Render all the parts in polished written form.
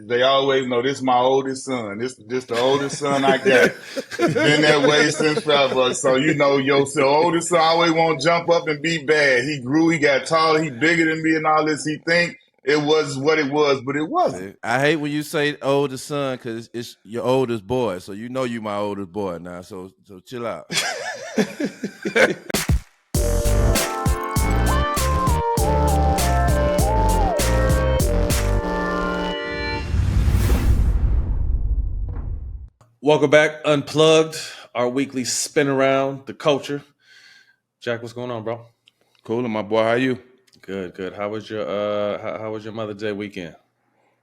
they always know this is my oldest son. This the oldest son I got. He's been that way since forever. So your oldest son always won't jump up and be bad. He grew, he got taller, he bigger than me and all this. He think it was what it was, but it wasn't. I hate when you say oldest son because it's your oldest boy. So you my oldest boy now. So chill out. Welcome back, Unplugged, our weekly spin around the culture. Jack, what's going on, bro? Cool, my boy. How you? Good. How was your Mother's Day weekend?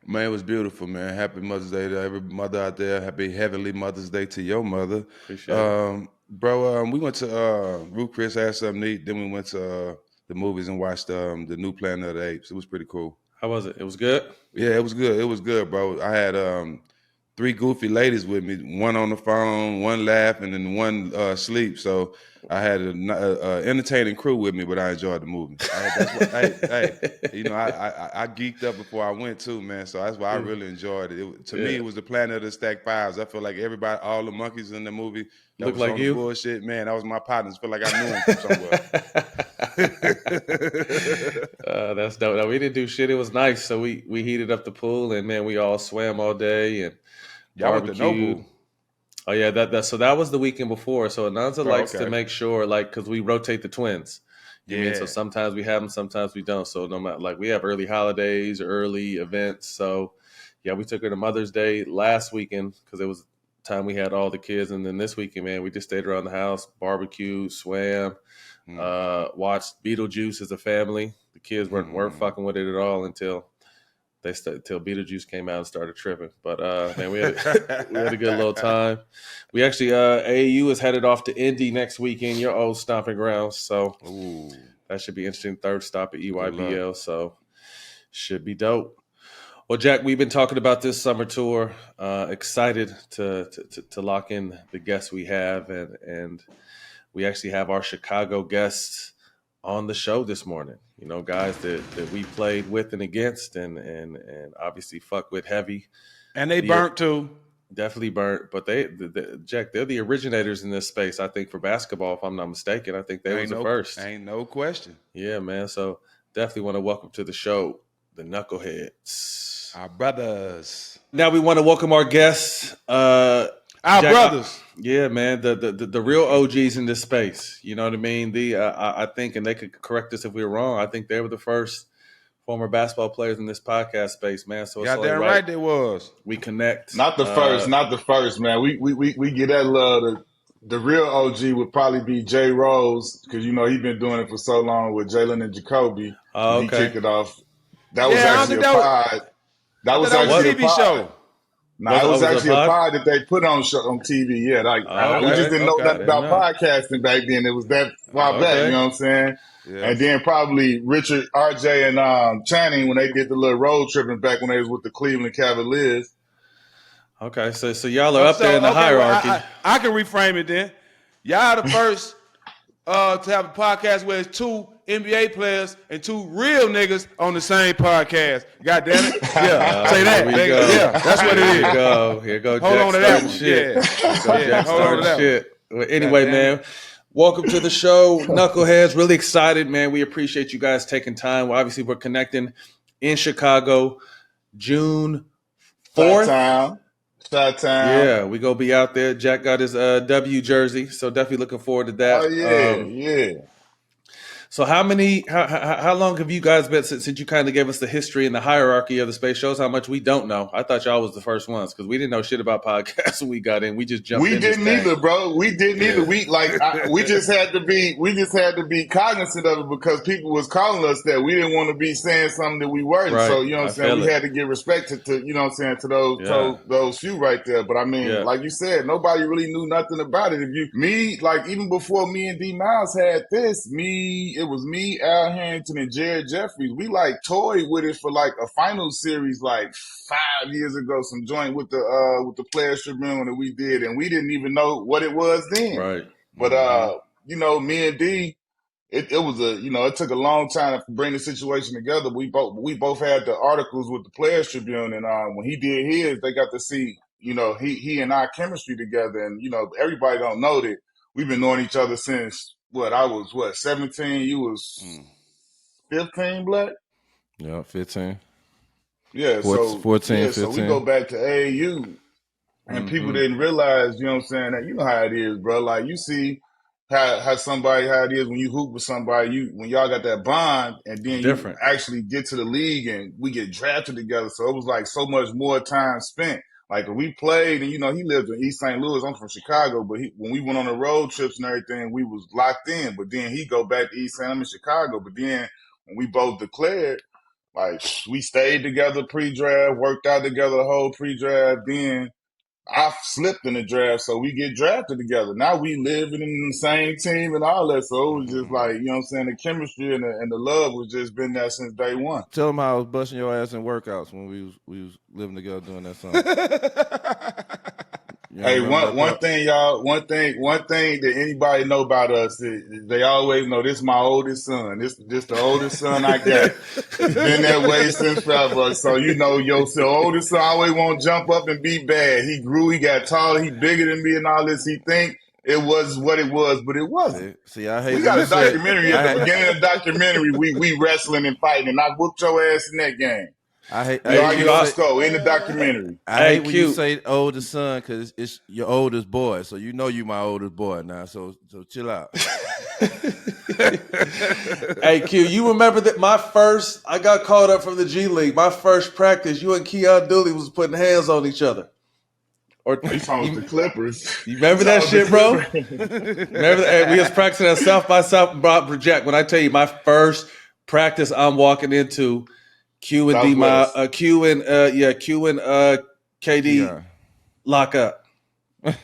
Man, it was beautiful, man. Happy Mother's Day to every mother out there. Happy Heavenly Mother's Day to your mother. Appreciate it. Bro, we went to Ruth Chris had something neat. Then we went to the movies and watched the new Planet of the Apes. It was pretty cool. How was it? It was good? Yeah, it was good. It was good, bro. I had 3 goofy ladies with me, one on the phone, one laughing, and one asleep. So I had an entertaining crew with me, but I enjoyed the movie. I geeked up before I went too, man. So that's why I really enjoyed it. To me, it was the Planet of the Stak Fives. I feel like everybody, all the monkeys in the movie, look like you. Bullshit, man. That was my partners. Feel like I knew them from somewhere. That's dope. No, we didn't do shit. It was nice. So we heated up the pool, and man, we all swam all day and. Y'all went to Nobu. Oh yeah, so that was the weekend before. So Ananza likes to make sure, because we rotate the twins. You mean, so sometimes we have them, sometimes we don't. So no matter, we have early holidays, early events. So yeah, we took her to Mother's Day last weekend because it was time we had all the kids, and then this weekend, man, we just stayed around the house, barbecued, swam, watched Beetlejuice as a family. The kids weren't fucking with it at all until Beetlejuice came out and started tripping. But man, we had a good little time. We actually AAU is headed off to Indy next weekend, your old stomping grounds. So that should be interesting. Third stop at EYBL. So should be dope. Well, Jack, we've been talking about this summer tour. Excited to lock in the guests we have, and we actually have our Chicago guests on the show this morning. Guys that we played with and against and obviously fuck with heavy. And they burnt too. Definitely burnt. But Jack, they're the originators in this space, I think, for basketball, if I'm not mistaken. I think they were the first. Ain't no question. Yeah, man. So definitely want to welcome to the show the Knuckleheads. Our brothers. Now we want to welcome our guests. Our brothers. Yeah, man, the real OGs in this space. You know what I mean? I think, and they could correct us if we were wrong, I think they were the first former basketball players in this podcast space, man. So it's damn right they was. We connect. Not the first, man. We get that love. The real OG would probably be Jay Rose, because he been doing it for so long with Jalen and Jacoby. Oh, okay. He kicked it off. That was actually a pod. That was actually a TV show. No, it was actually a pod that they put on TV. Yeah, we just didn't know nothing about podcasting back then. It was that far back, you know what I'm saying? Yeah. And then probably Richard, RJ, and Channing when they did the little road tripping back when they was with the Cleveland Cavaliers. Okay, so y'all are up there in the hierarchy. Well, I can reframe it then. Y'all the first to have a podcast where it's 2 NBA players and 2 real niggas on the same podcast. God damn it. Yeah. Say that. Yeah, that's what it is. Here go Hold Jack on to that starting one. shit. Yeah. Hold on to that shit. Well, anyway, man, welcome to the show, Knuckleheads. Really excited, man. We appreciate you guys taking time. Well, obviously, we're connecting in Chicago, June 4th. Shot-town. Yeah, we gonna be out there. Jack got his W jersey, so definitely looking forward to that. Oh yeah, yeah. So how long have you guys been since you kind of gave us the history and the hierarchy of the space? Shows how much we don't know. I thought y'all was the first ones because we didn't know shit about podcasts when we got in. We just jumped in. We didn't either, bro. We didn't either. We just had to be cognizant of it because people was calling us that. We didn't want to be saying something that we weren't. Right. So you know what I'm saying? We had to give respect to you know what I'm saying, to those few right there. But I mean, like you said, nobody really knew nothing about it. Even before me and D Miles had this, it was me, Al Harrington, and Jared Jeffries. We toyed with it for a final series 5 years ago. Some joint with the Players Tribune that we did, and we didn't even know what it was then. Right. But me and D, it was it took a long time to bring the situation together. We both had the articles with the Players Tribune, and when he did his, they got to see, he and I chemistry together. And, everybody don't know that we've been knowing each other since I was 17, you was 15, Black? Yeah, 15. Yeah, 14, 15. So we go back to AAU, and people didn't realize, you know what I'm saying, that you know how it is, bro. Like, you see how it is when you hoop with somebody, when y'all got that bond, and then you actually get to the league and we get drafted together. So it was like so much more time spent. Like, we played, and, he lived in East St. Louis. I'm from Chicago, but when we went on the road trips and everything, we was locked in. But then he go back to East St. I'm in Chicago. But then when we both declared, like, we stayed together pre-draft, worked out together the whole pre-draft. Then I slipped in the draft, so we get drafted together. Now we living in the same team and all that. So it was just like, you know what I'm saying, the chemistry and the love was just been there since day one. Tell them how I was busting your ass in workouts when we was living together doing that song. Hey, one thing that anybody know about us is they always know this is my oldest son. This the oldest son I got. It's been that way since forever. So your oldest son always won't jump up and be bad. He grew, he got taller, he bigger than me and all this. He think it was what it was, but it wasn't. See, I hate. We got a documentary at the beginning of the documentary. We wrestling and fighting, and I whooped your ass in that game. I hate in the documentary. I hate when you say oldest son because it's your oldest boy. So you my oldest boy now. So chill out. Hey Q, you remember that I got called up from the G League. My first practice, you and Keon Dooley was putting hands on each other. Or you talking the Clippers? You remember that shit, bro? Remember that? We was practicing at South by South. When I tell you my first practice, I'm walking into. Q and KD lock up. And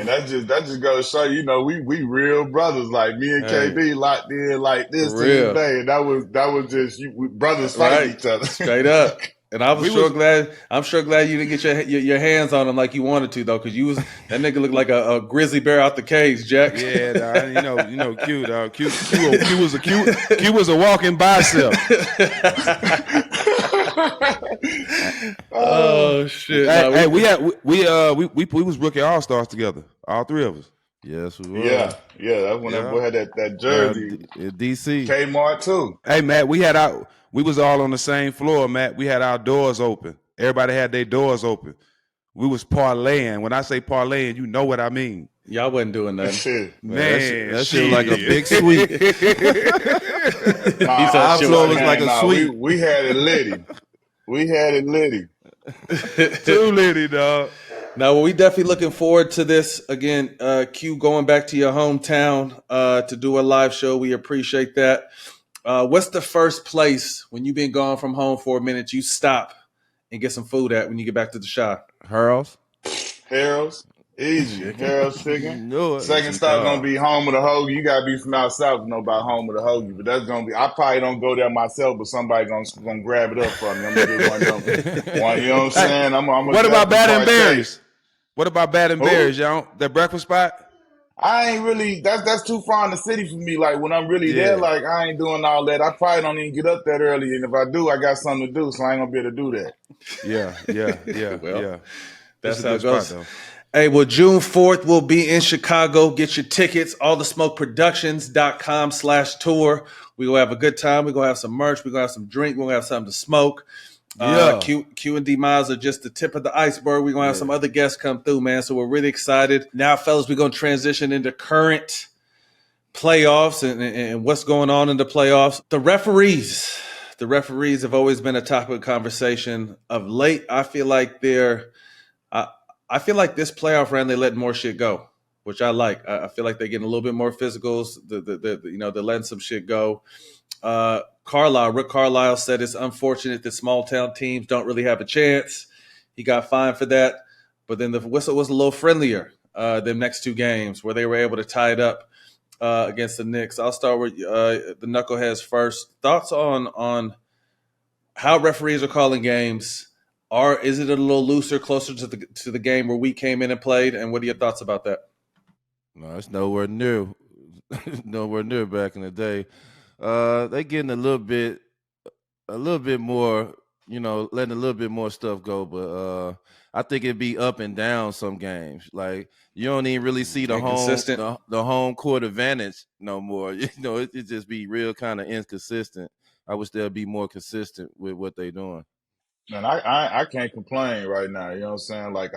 that just goes to show we real brothers. Like me and KD locked in like this to this day, and that was just brothers fighting each other straight up. And I'm sure glad you didn't get your hands on him like you wanted to though, because that nigga looked like a grizzly bear out the cage, Jack. Yeah, Q, dog. Q was a walking bicep. Oh shit! Hey, we was rookie all-stars together, all three of us. Yes, we were. Yeah. That's when that boy had that jersey. DC. Kmart too. Hey, Matt, we was all on the same floor, Matt. We had our doors open. Everybody had their doors open. We was parlaying. When I say parlaying, you know what I mean. Y'all wasn't doing that. Man, that shit was like a big sweep. Our floor was like a sweep. We had it litty. Too litty, dog. Now, we definitely looking forward to this. Again, Q, going back to your hometown to do a live show. We appreciate that. What's the first place when you've been gone from home for a minute you stop and get some food at when you get back to the shop? Harold's. Easy. Harold's chicken. Second stop gonna be Home of the Hoagie. You gotta be from out south to know about Home of the Hoagie, but that's gonna be. I probably don't go there myself, but somebody gonna grab it up for me. I'm gonna get one of them. One, you know what I'm saying? What about Bad and Berries? What about Bad and Berries, y'all? That breakfast spot? I ain't really. That's too far in the city for me. Like when I'm really there, like I ain't doing all that. I probably don't even get up that early, and if I do, I got something to do, so I ain't gonna be able to do that. Yeah. Well, that's how it goes. Hey, well, June 4th, we'll be in Chicago. Get your tickets, allthesmokeproductions.com/tour. We're going to have a good time. We're going to have some merch. We're going to have some drink. We're going to have something to smoke. Q and D Miles are just the tip of the iceberg. We're going to have some other guests come through, man. So we're really excited. Now, fellas, we're going to transition into current playoffs and what's going on in the playoffs. The referees have always been a topic of conversation. Of late, I feel like I feel like this playoff round, they're letting more shit go, which I like. I feel like they're getting a little bit more physicals. They're letting some shit go. Rick Carlisle said it's unfortunate that small town teams don't really have a chance. He got fined for that. But then the whistle was a little friendlier them next two games where they were able to tie it up against the Knicks. I'll start with the Knuckleheads first. Thoughts on how referees are calling games? Is it a little looser, closer to the game where we came in and played? And what are your thoughts about that? No, it's nowhere near nowhere near back in the day. They getting a little bit more, letting a little bit more stuff go. But I think it'd be up and down some games. Like you don't even really see the home court advantage no more. It just be real kind of inconsistent. I wish they'll be more consistent with what they're doing. And I can't complain right now. You know what I'm saying? Like,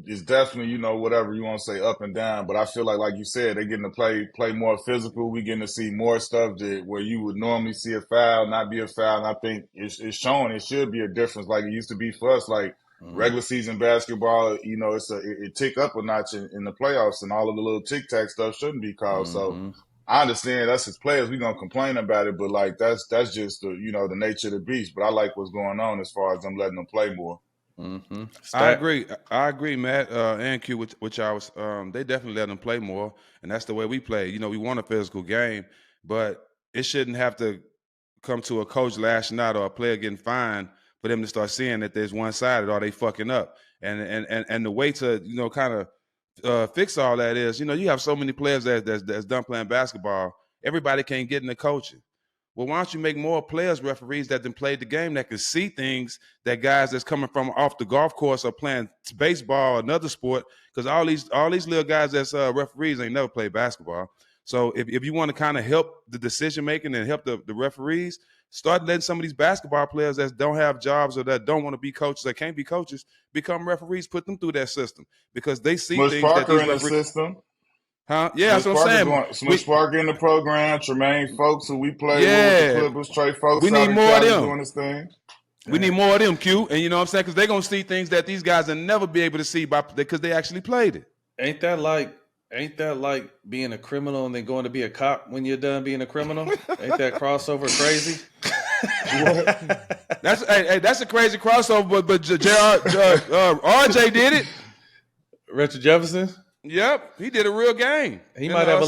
it's definitely, whatever you want to say, up and down. But I feel like you said, they're getting to play more physical. We getting to see more stuff where you would normally see a foul, not be a foul. And I think it's showing it should be a difference like it used to be for us. Like regular season basketball, it tick up a notch in the playoffs, and all of the little tic tac stuff shouldn't be called. So I understand that's his players. We're going to complain about it, but like that's just the nature of the beast. But I like what's going on as far as them letting them play more. Mm-hmm. I agree, Matt and Q, which I was. They definitely let them play more, and that's the way we play. We want a physical game, but it shouldn't have to come to a coach lashing out or a player getting fined for them to start seeing that there's one-sided or they fucking up. And the way to kind of fix all that is, you have so many players that's done playing basketball. Everybody can't get into coaching. Well, why don't you make more players referees that then played the game that can see things that guys that's coming from off the golf course or playing baseball or another sport? Because all these little guys that's referees ain't never played basketball. So if you want to kind of help the decision making and help the referees, start letting some of these basketball players that don't have jobs or that don't want to be coaches or can't be coaches become referees. Put them through that system because they see things Parker that these in the system. Huh? Yeah, that's what I'm saying. Smush Parker in the program. Tremaine Folks, who we play with the Clippers. Trey Folks. We need more of them doing this thing. We need more of them, Q. And you know what I'm saying? Because they're going to see things that these guys will never be able to see because they actually played it. Ain't that like being a criminal and then going to be a cop when you're done being a criminal? Ain't that crossover crazy? That's a crazy crossover, but RJ did it. Richard Jefferson? Yep, he did a real game. He might have a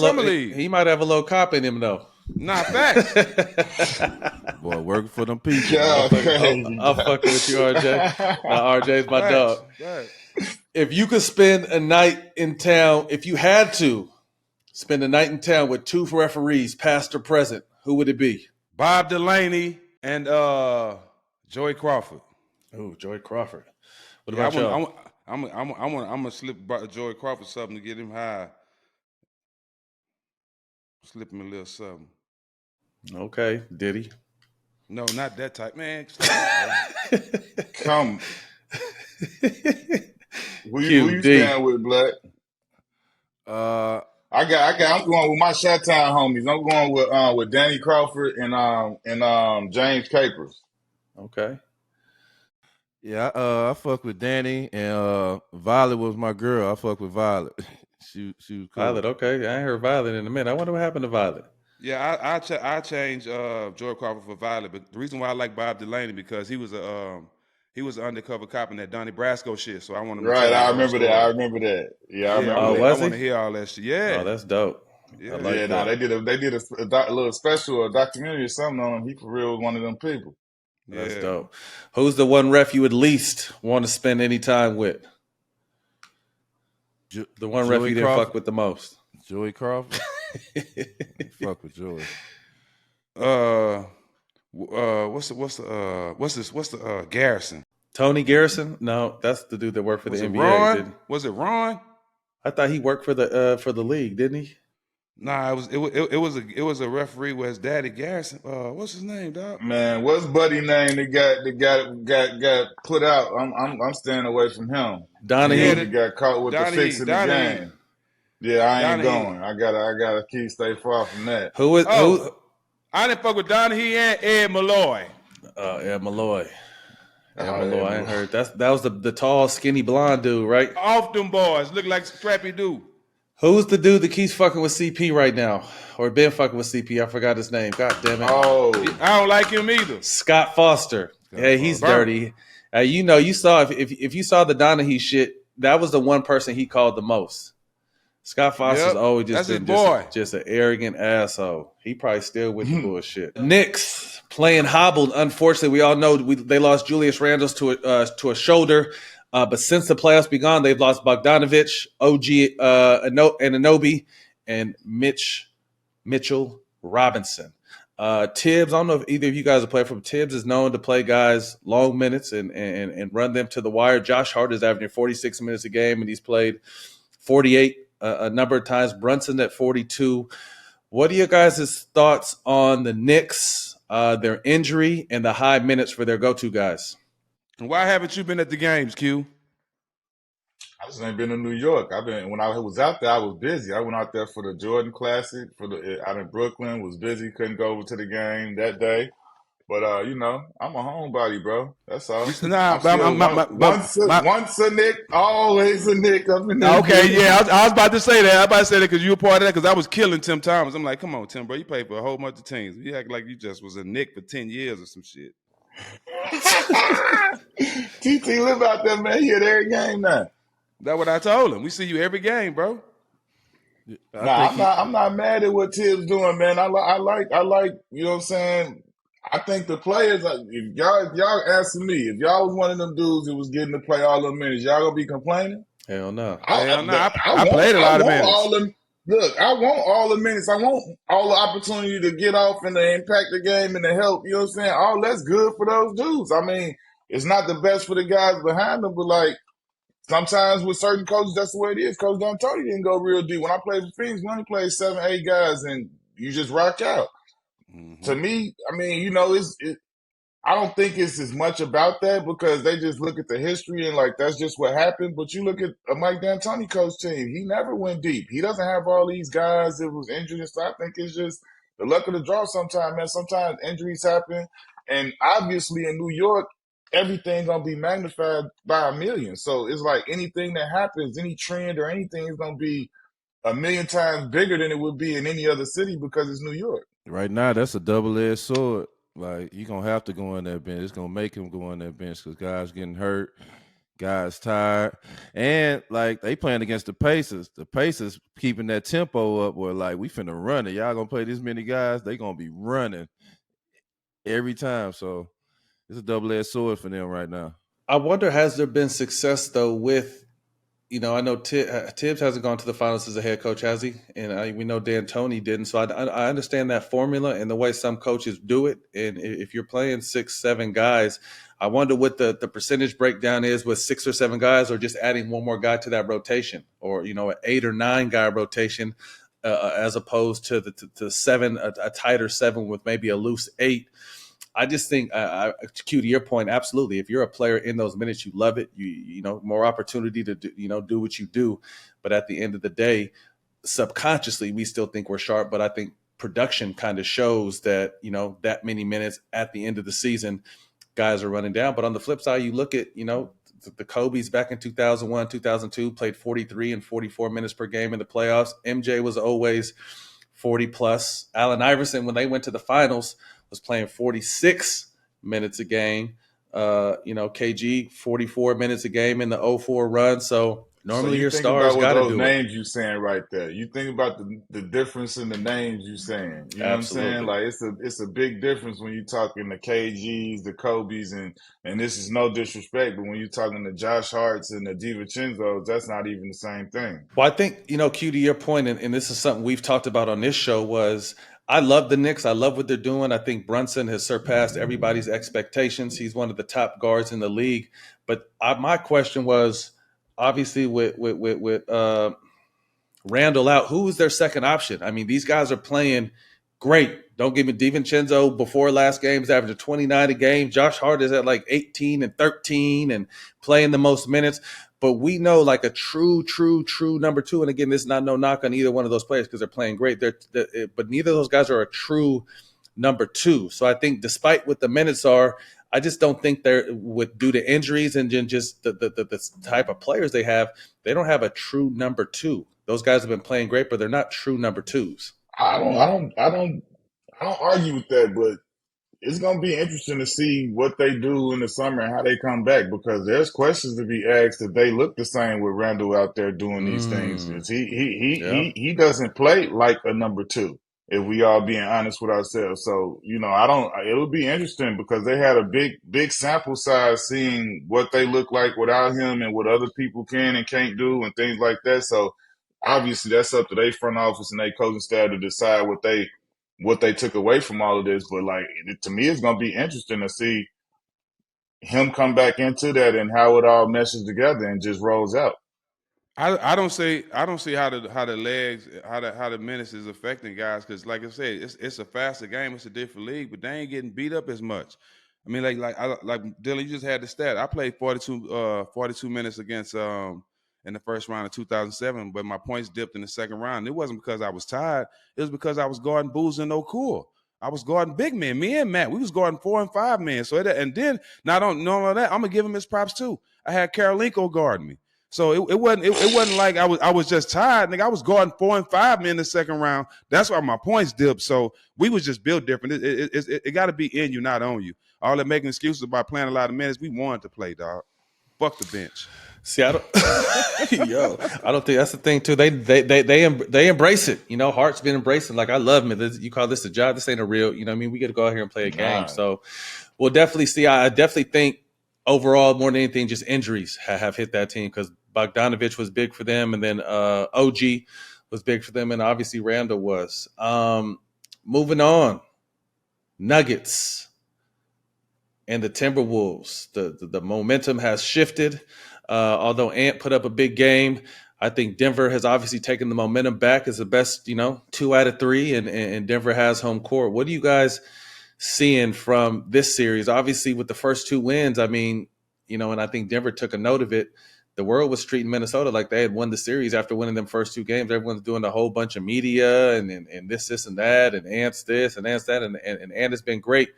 little cop in him though. Not facts. Boy, working for them people. I'll fuck with you, RJ. Now, RJ's my dog. Right. If you could spend a night in town, if you had to spend a night in town with two referees, past or present, who would it be? Bob Delaney and Joey Crawford. Oh, Joey Crawford. What about y'all? I'm gonna slip Joey Crawford something to get him high. Slip him a little something. Okay, Diddy. No, not that type, man. Come. Who you stand with, Black? I'm going with my Chi-Town homies. I'm going with Danny Crawford and James Capers. Okay. Yeah, I fuck with Danny, and Violet was my girl. I fuck with Violet. she was cool. Violet, okay. I ain't heard Violet in a minute. I wonder what happened to Violet. Yeah, I changed Joey Crawford for Violet, but the reason why I like Bob Delaney because he was an undercover cop in that Donnie Brasco shit. So I want to I remember that. I remember that. Yeah, I remember that. I want to hear all that shit. Yeah. Oh, that's dope. Yeah, they did a little special, a documentary or something on him. He for real was one of them people. That's dope. Who's the one ref you would least want to spend any time with? The one ref you didn't fuck with the most. Joey Crawford. Fuck with Joey. What's the Garrison? Tony Garrison? No, that's the dude that worked for the NBA. Ron? Was it Ron? I thought he worked for the league, didn't he? Nah, it was a referee with his daddy Garrison. What's his name, dog? Man, what's Buddy name that got put out? I'm staying away from him. Donahue. He got caught with the fix in the game. Yeah, I ain't going. I gotta stay far from that. Who? I didn't fuck with Donahue and Ed Malloy. Ed Malloy. I ain't heard. That was the tall, skinny, blonde dude, right? Off them boys, look like scrappy dude. Who's the dude that keeps fucking with CP right now? Or been fucking with CP? I forgot his name. God damn it. Oh. I don't like him either. Scott Foster. Hey, he's dirty. You saw if you saw the Donahue shit, that was the one person he called the most. Scott Foster's always just been just an arrogant asshole. He probably still with the bullshit. Knicks playing hobbled. Unfortunately, we all know they lost Julius Randle to a shoulder. But since the playoffs begun, they've lost Bogdanovich, OG, and Anunoby, and Mitch Mitchell Robinson. Tibbs, I don't know if either of you guys have played from. Tibbs is known to play guys long minutes and run them to the wire. Josh Hart is averaging 46 minutes a game, and he's played 48 a number of times. Brunson at 42. What are your guys' thoughts on the Knicks, their injury, and the high minutes for their go-to guys? And why haven't you been at the games, Q? I just ain't been to New York. When I was out there, I was busy. I went out there for the Jordan Classic out in Brooklyn. Was busy, couldn't go over to the game that day. But I'm a homebody, bro. That's all. Once a Knick, always a Knick up in there. Okay, yeah, I was about to say that. I was about to say that because you were part of that. Because I was killing Tim Thomas. I'm like, come on, Tim, bro, you played for a whole bunch of teams. You act like you just was a Knick for 10 years or some shit. TT live out there, man. He at every game now. That's what I told him. We see you every game, bro. I'm not mad at what Tibbs doing, man. I like, you know what I'm saying? I think the players, if y'all asking me, if y'all was one of them dudes that was getting to play all them minutes, y'all gonna be complaining? Hell no. I played a lot of minutes. Look, I want all the minutes. I want all the opportunity to get off and to impact the game and to help, you know what I'm saying? All that's good for those dudes. I mean, it's not the best for the guys behind them, but like, sometimes with certain coaches, that's the way it is. Coach D'Antoni didn't go real deep. When I played for Phoenix, we only played 7, 8 guys, and you just rock out. Mm-hmm. To me, I mean, I don't think it's as much about that because they just look at the history and like that's just what happened. But you look at a Mike D'Antoni coach team, he never went deep. He doesn't have all these guys that was injured and stuff. I think it's just the luck of the draw sometimes, man. Sometimes injuries happen. And obviously in New York, everything gonna be magnified by a million. So it's like anything that happens, any trend or anything is gonna be a million times bigger than it would be in any other city because it's New York. Right now, that's a double-edged sword. Like, you're going to have to go on that bench. It's going to make him go on that bench because guys getting hurt, guys tired. And, like, they playing against the Pacers. The Pacers keeping that tempo up where, like, we finna run it. Y'all going to play this many guys, they going to be running every time. So it's a double-edged sword for them right now. I wonder, has there been success, though, with I know Tibbs hasn't gone to the finals as a head coach, has he? And we know D'Antoni didn't. So I understand that formula and the way some coaches do it. And if you're playing 6, 7 guys, I wonder what the percentage breakdown is with 6 or 7 guys or just adding one more guy to that rotation or, an 8 or 9 guy rotation as opposed to the 7, a tighter 7 with maybe a loose 8. I just think, Q, to your point, absolutely. If you're a player in those minutes, you love it. You more opportunity to do what you do. But at the end of the day, subconsciously, we still think we're sharp. But I think production kind of shows that that many minutes at the end of the season, guys are running down. But on the flip side, you look at the Kobe's back in 2001, 2002 played 43 and 44 minutes per game in the playoffs. MJ was always 40 plus. Allen Iverson, when they went to the finals, was playing 46 minutes a game. KG 44 minutes a game in the 0-4 run. So normally your stars got to do it. Those names you saying right there. You think about the difference in the names you saying. You know Absolutely. what I'm saying? Like it's a big difference when you're talking the KGs, the Kobe's, and this is no disrespect, but when you're talking the Josh Harts and the DiVincenzo's, that's not even the same thing. Well, I think, Q, to your point, and this is something we've talked about on this show, was I love the Knicks. I love what they're doing. I think Brunson has surpassed everybody's expectations. He's one of the top guards in the league. But my question was, obviously, with Randall out, who is their second option? I mean, these guys are playing great. Don't give me DiVincenzo before last game is averaging 29 a game. Josh Hart is at like 18 and 13 and playing the most minutes. But we know like a true number 2. And again, this is not no knock on either one of those players because they're playing great. But neither of those guys are a true number 2. So I think despite what the minutes are, I just don't think they're due to injuries and just the type of players they have. They don't have a true number 2. Those guys have been playing great, but they're not true number 2s. I don't argue with that, but it's going to be interesting to see what they do in the summer and how they come back because there's questions to be asked if they look the same with Randall out there doing these things. He doesn't play like a number 2, if we all being honest with ourselves. So, it'll be interesting because they had a big sample size seeing what they look like without him and what other people can and can't do and things like that. So obviously that's up to their front office and their coaching staff to decide what they took away from all of this. But like, to me, it's going to be interesting to see him come back into that and how it all meshes together and just rolls out. I don't see how the legs how the minutes is affecting guys, because like I said, it's a faster game, it's a different league, but they ain't getting beat up as much. I mean, like Dylan, you just had the stat. I played 42 minutes against in the first round of 2007, but my points dipped in the second round. It wasn't because I was tired. It was because I was guarding Boozer and O'Cool. I was guarding big men. Me and Matt, we was guarding 4 and 5 men. So and then not on that, I'm gonna give him his props too. I had Karolinko guarding me. So it wasn't like I was just tired, nigga. I was guarding 4 and 5 men in the second round. That's why my points dipped. So we was just built different. It got to be in you, not on you. All that making excuses about playing a lot of minutes, we wanted to play, dog. Fuck the bench. See, I don't think that's the thing too. They embrace it. You know, Hart's been embracing. Like, I love him. You call this a job? This ain't a real. You know what I mean? We got to go out here and play a game. Right. So we'll definitely see. I definitely think overall, more than anything, just injuries have hit that team, because Bogdanovich was big for them, and then OG was big for them, and obviously Randall was. Moving on, Nuggets and the Timberwolves. The momentum has shifted. Although Ant put up a big game, I think Denver has obviously taken the momentum back as the best, 2 out of 3, and Denver has home court. What are you guys seeing from this series? Obviously, with the first 2 wins, I mean, and I think Denver took a note of it. The world was treating Minnesota like they had won the series after winning them first 2 games. Everyone's doing a whole bunch of media and this and that, and Ant's this and Ant's that, and Ant has been great.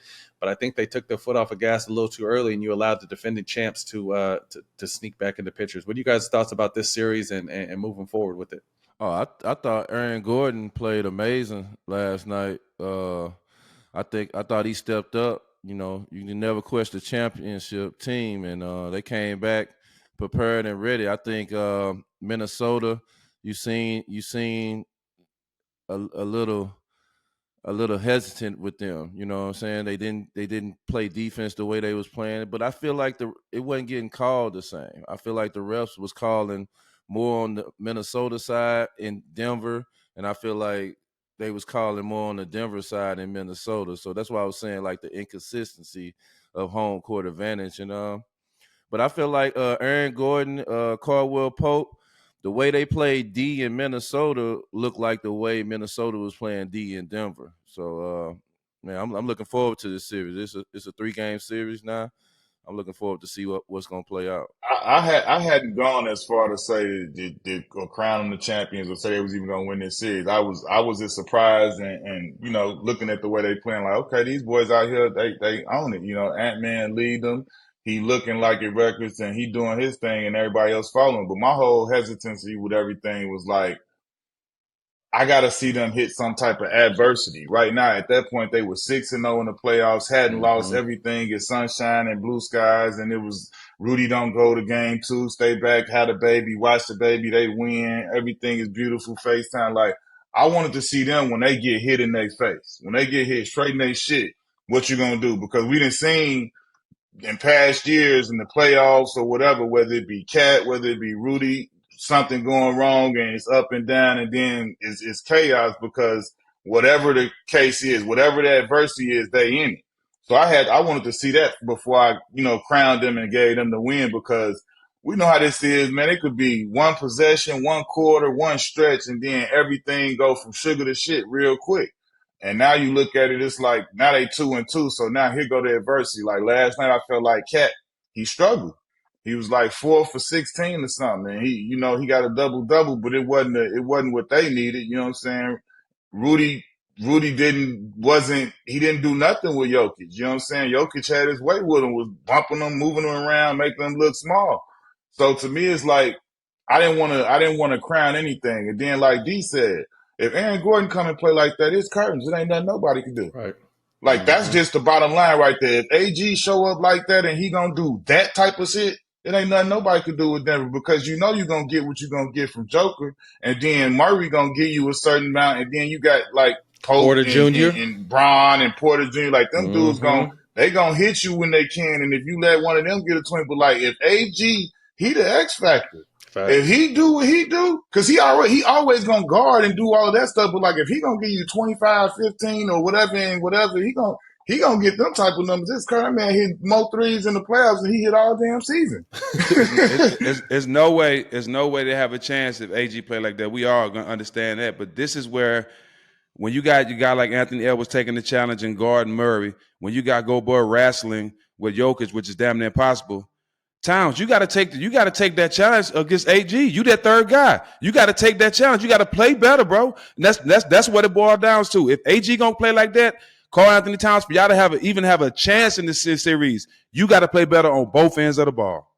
But I think they took their foot off the gas a little too early, and you allowed the defending champs to sneak back into pictures. What are you guys' thoughts about this series and moving forward with it? Oh, I thought Aaron Gordon played amazing last night. I thought he stepped up. You can never question the championship team, and they came back prepared and ready. I think Minnesota, you seen a little hesitant with them. You know what I'm saying? They didn't play defense the way they was playing, but I feel like it wasn't getting called the same. I feel like the refs was calling more on the Minnesota side in Denver, and I feel like they was calling more on the Denver side in Minnesota. So that's why I was saying, like, the inconsistency of home court advantage. And but I feel like Aaron Gordon, Caldwell Pope, the way they played D in Minnesota looked like the way Minnesota was playing D in Denver. So, man, I'm looking forward to this series. It's a 3-game series now. I'm looking forward to see what's going to play out. I hadn't gone as far to say that or crown them the champions or say they was even going to win this series. I was just surprised and looking at the way they playing, like, okay, these boys out here, they own it. Ant-Man lead them. He looking like it records and he doing his thing and everybody else following. But my whole hesitancy with everything was like, I got to see them hit some type of adversity. Right now, at that point, they were 6-0 in the playoffs, hadn't lost everything. It's sunshine and blue skies. And it was Rudy don't go to game 2, stay back, had a baby, watch the baby, they win. Everything is beautiful, FaceTime. Like, I wanted to see them when they get hit in their face, when they get hit straight in their shit, what you going to do? Because we done seen in past years in the playoffs or whatever, whether it be Cat, whether it be Rudy, something going wrong and it's up and down and then it's chaos because whatever the case is, whatever the adversity is, they in it. So I wanted to see that before I, crowned them and gave them the win, because we know how this is, man. It could be one possession, one quarter, one stretch, and then everything go from sugar to shit real quick. And now you look at it, it's like now they 2-2. So now here go the adversity. Like last night, I felt like Cat, he struggled. He was like 4 for 16 or something. And he got a double-double, but it wasn't what they needed. You know what I'm saying? Rudy didn't do nothing with Jokic. You know what I'm saying? Jokic had his way with him, was bumping them, moving them around, making them look small. So to me, it's like, I didn't want to crown anything. And then like D said, if Aaron Gordon come and play like that, it's curtains. It ain't nothing nobody can do. Right. Like, that's just the bottom line right there. If AG show up like that and he gonna do that type of shit, it ain't nothing nobody can do with Denver, because you're gonna get what you're gonna get from Joker, and then Murray gonna give you a certain amount, and then you got like Pope Porter Jr. and Bron and Porter Jr. Like, them dudes gonna hit you when they can, and if you let one of them get a 20, but like if AG he the X factor. Facts. If he do what he do, because he always gonna guard and do all of that stuff. But like if he gonna give you 25, 15 or whatever and whatever, he gonna get them type of numbers. This current man hit more threes in the playoffs than he hit all damn season. There's no way they have a chance if AG play like that. We are gonna understand that. But this is where when you got like Anthony Edwards taking the challenge and guarding Murray, when you got Go Boy wrestling with Jokic, which is damn near impossible. Towns, you got to take that challenge against AG. You that third guy. You got to take that challenge. You got to play better, bro. And that's what it boils down to. If AG gonna play like that, Karl Anthony Towns, for y'all to even have a chance in this series, you got to play better on both ends of the ball.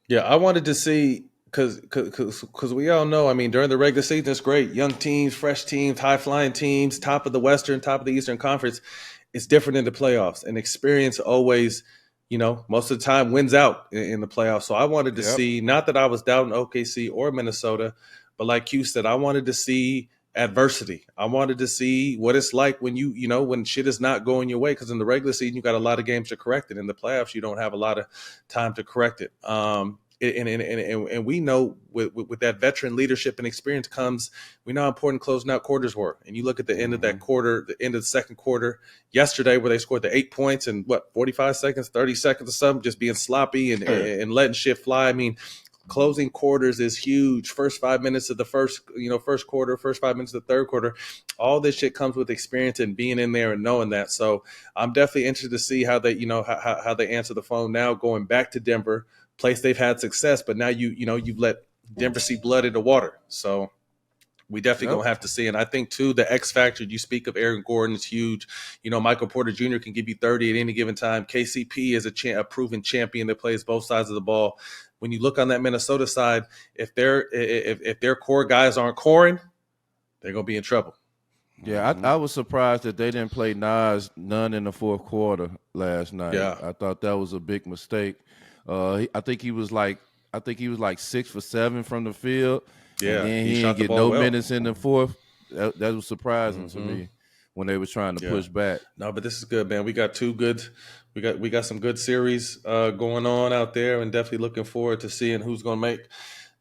Yeah, I wanted to see because we all know. I mean, during the regular season, it's great. Young teams, fresh teams, high flying teams, top of the Western, top of the Eastern Conference. It's different in the playoffs, and experience always. Most of the time wins out in the playoffs. So I wanted to see, not that I was doubting OKC or Minnesota, but like Q said, I wanted to see adversity. I wanted to see what it's like when when shit is not going your way. Because in the regular season, you got a lot of games to correct it. In the playoffs, you don't have a lot of time to correct it. And we know with that veteran leadership and experience comes, we know how important closing out quarters were. And you look at the end of that quarter, the end of the second quarter yesterday, where they scored the 8 points in 45 seconds, 30 seconds or something, just being sloppy and letting shit fly. I mean, closing quarters is huge. First 5 minutes of the first quarter, first 5 minutes of the third quarter, all this shit comes with experience and being in there and knowing that. So I'm definitely interested to see how they, how they answer the phone now, going back to Denver. Place they've had success, but now you've let Denver see blood in the water. So we definitely gonna have to see. And I think too, the X factor, you speak of Aaron Gordon is huge. Michael Porter Jr. can give you 30 at any given time. KCP is a proven champion that plays both sides of the ball. When you look on that Minnesota side, if their core guys aren't coring, they're gonna be in trouble. Yeah, I was surprised that they didn't play Nas none in the fourth quarter last night. Yeah. I thought that was a big mistake. I think he was like 6 for 7 from the field. Yeah, and then he didn't get no minutes in the fourth. That was surprising to me when they was trying to push back. No, but this is good, man. We got we got some good series going on out there, and definitely looking forward to seeing who's going to make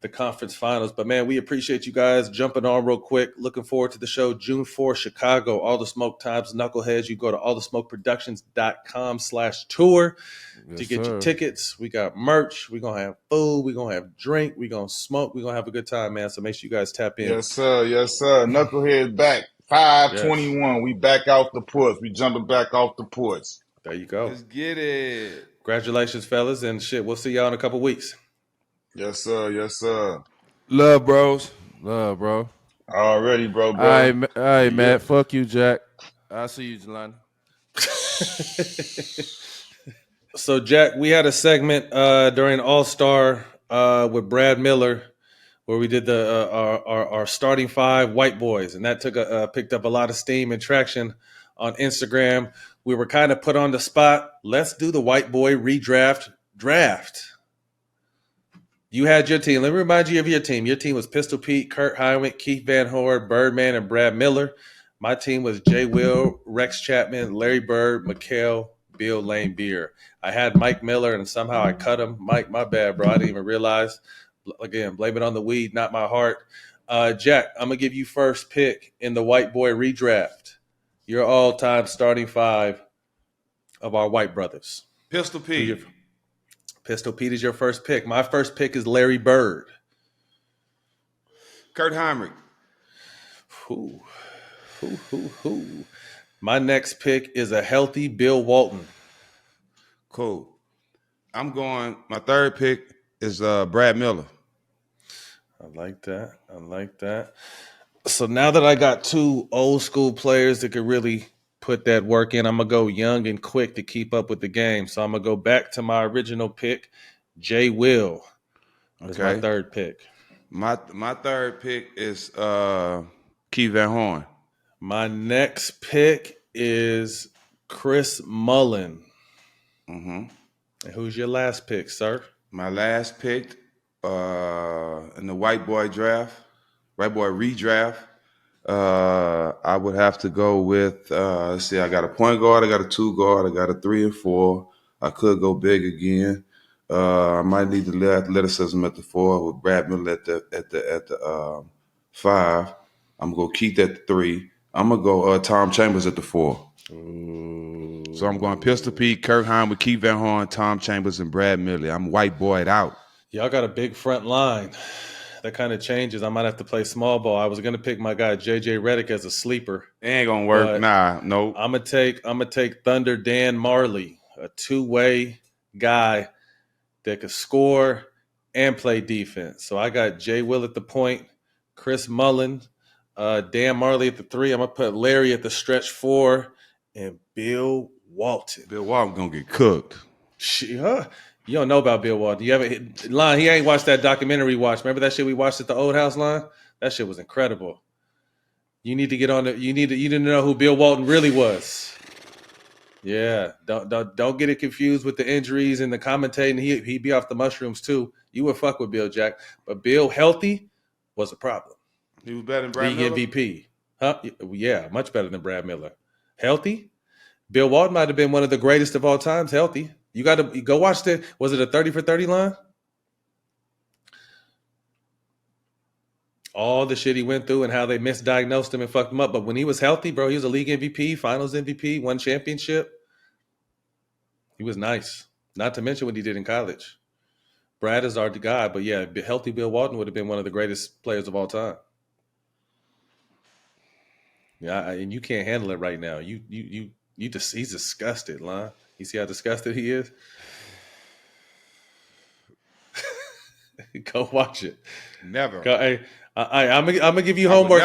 the conference finals. But man, we appreciate you guys jumping on real quick. Looking forward to the show June 4th, Chicago, All the Smoke Times, Knuckleheads. You go to allthesmokeproductions.com/tour to get your tickets. We got merch. We're going to have food. We're going to have drink. We're going to smoke. We're going to have a good time, man. So make sure you guys tap in. Yes, sir. Yes, sir. Knuckleheads back. 5:21. Yes. We back off the porch. We jumping back off the porch. There you go. Let's get it. Congratulations, fellas. And shit, we'll see y'all in a couple weeks. Yes, sir. Yes, sir. Love, bros. Love, bro. Already, bro. All right, Matt. Fuck you, Jack. I'll see you, Jelani. So, Jack, we had a segment during All-Star with Brad Miller where we did our starting 5 white boys, and that picked up a lot of steam and traction on Instagram. We were kind of put on the spot. Let's do the white boy redraft draft. You had your team. Let me remind you of your team. Your team was Pistol Pete, Kurt Heinrich, Keith Van Horn, Birdman, and Brad Miller. My team was Jay Will, Rex Chapman, Larry Bird, Mikhail, Bill Lane Beer. I had Mike Miller, and somehow I cut him. Mike, my bad, bro. I didn't even realize. Again, blame it on the weed, not my heart. Jack, I'm going to give you first pick in the white boy redraft. Your all-time starting 5 of our white brothers. Pistol Pete. Pistol Pete is your first pick. My first pick is Larry Bird. Kurt Heinrich. Who. My next pick is a healthy Bill Walton. Cool. My third pick is Brad Miller. I like that. So now that I got 2 old school players that could really put that work in, I'm going to go young and quick to keep up with the game. So I'm going to go back to my original pick, Jay Will. That's my third pick. My third pick is Keith Van Horn. My next pick is Chris Mullin. Mm-hmm. And who's your last pick, sir? My last pick in the white boy redraft, I would have to go with, let's see, I got a point guard, I got a 2 guard, I got a 3 and 4. I could go big again. I might need the athleticism at the 4 with Brad Miller at the 5. I'm gonna keep that at 3. I'm gonna go Tom Chambers at the 4. Ooh. So I'm going Pistol Pete, Kurt Hine, Keith Van Horn, Tom Chambers, and Brad Miller. I'm white boyed out. Y'all got a big front line. That kind of changes. I might have to play small ball. I was gonna pick my guy JJ Redick as a sleeper. It ain't gonna work. Nah, nope. I'm gonna take Thunder Dan Marley, a two-way guy that could score and play defense. So I got Jay Will at the point, Chris Mullen, Dan Marley at the 3. I'm gonna put Larry at the stretch 4, and Bill Walton. Bill Walton gonna get cooked. You don't know about Bill Walton. You haven't Line. He ain't watched that documentary. Remember that shit we watched at the Old House, Line? That shit was incredible. You need to get on it. You need to know who Bill Walton really was. Yeah, don't get it confused with the injuries and the commentating. He'd be off the mushrooms too. You would fuck with Bill Jack, but Bill healthy was a problem. He was better than Brad Miller? League MVP. Huh? Yeah, much better than Brad Miller. Healthy? Bill Walton might have been one of the greatest of all times healthy. You got to go watch was it a 30 for 30 line? All the shit he went through and how they misdiagnosed him and fucked him up. But when he was healthy, bro, he was a league MVP, finals MVP, won championship. He was nice. Not to mention what he did in college. Brad is our guy, but yeah, healthy Bill Walton would have been one of the greatest players of all time. Yeah, and you can't handle it right now. He's disgusted, Lon. You see how disgusted he is? Go watch it. Never. I'm gonna give you homework.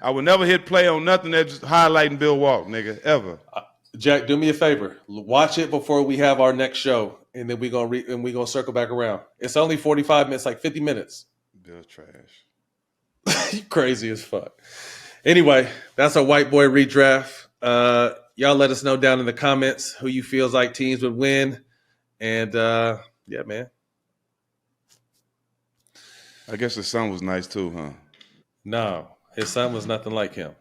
I would never hit play on nothing that's highlighting Bill Walton, nigga, ever. Jack, do me a favor. Watch it before we have our next show, and then we gonna circle back around. It's only 45 minutes, like 50 minutes. Bill's trash. You crazy as fuck. Anyway, that's a white boy redraft. Y'all let us know down in the comments who you feels like teams would win. And yeah, man. I guess his son was nice too, huh? No, his son was nothing like him.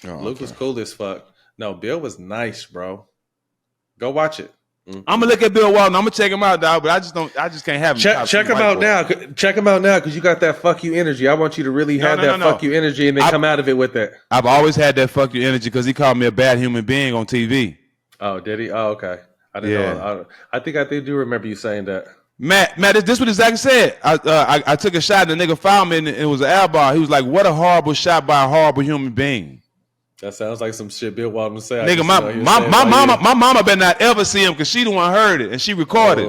Oh, Luke was cool as fuck. No, Bill was nice, bro. Go watch it. I'm gonna look at Bill Walton. I'm gonna check him out, dog. But I just can't have him. Check him out now. Check him out now because you got that fuck you energy. I want you to really have that fuck you energy and then come out of it with that. I've always had that fuck you energy because he called me a bad human being on TV. Oh, did he? Oh, okay. I didn't know. I think I do remember you saying that. Matt, this what exactly said. I took a shot and the nigga fouled me and it was an air ball. He was like, "What a horrible shot by a horrible human being." That sounds like some shit Bill Walton would say. Nigga, my mama better not ever see him because she the one heard it and she recorded.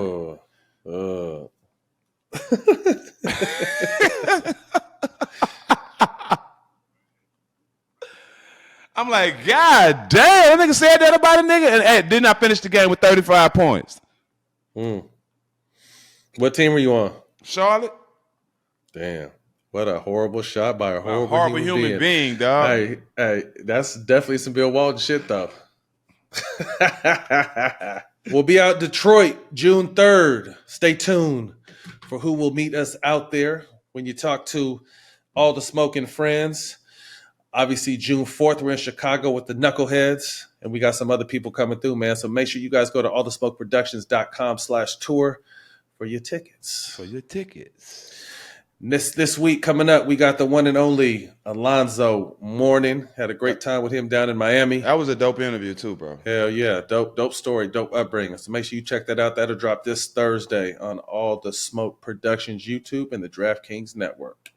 I'm like, God damn, that nigga said that about a nigga and did not finish the game with 35 points. What team were you on? Charlotte. Damn. What a horrible shot by a horrible human being, dog. Hey, that's definitely some Bill Walton shit, though. We'll be out Detroit June 3rd. Stay tuned for who will meet us out there when you talk to all the smoking friends. Obviously, June 4th, we're in Chicago with the Knuckleheads, and we got some other people coming through, man. So make sure you guys go to allthesmokeproductions.com/tour for your tickets. This week coming up, we got the one and only Alonzo Mourning. Had a great time with him down in Miami. That was a dope interview too, bro. Hell yeah. Dope story, dope upbringing. So make sure you check that out. That'll drop this Thursday on All the Smoke Productions YouTube and the DraftKings Network.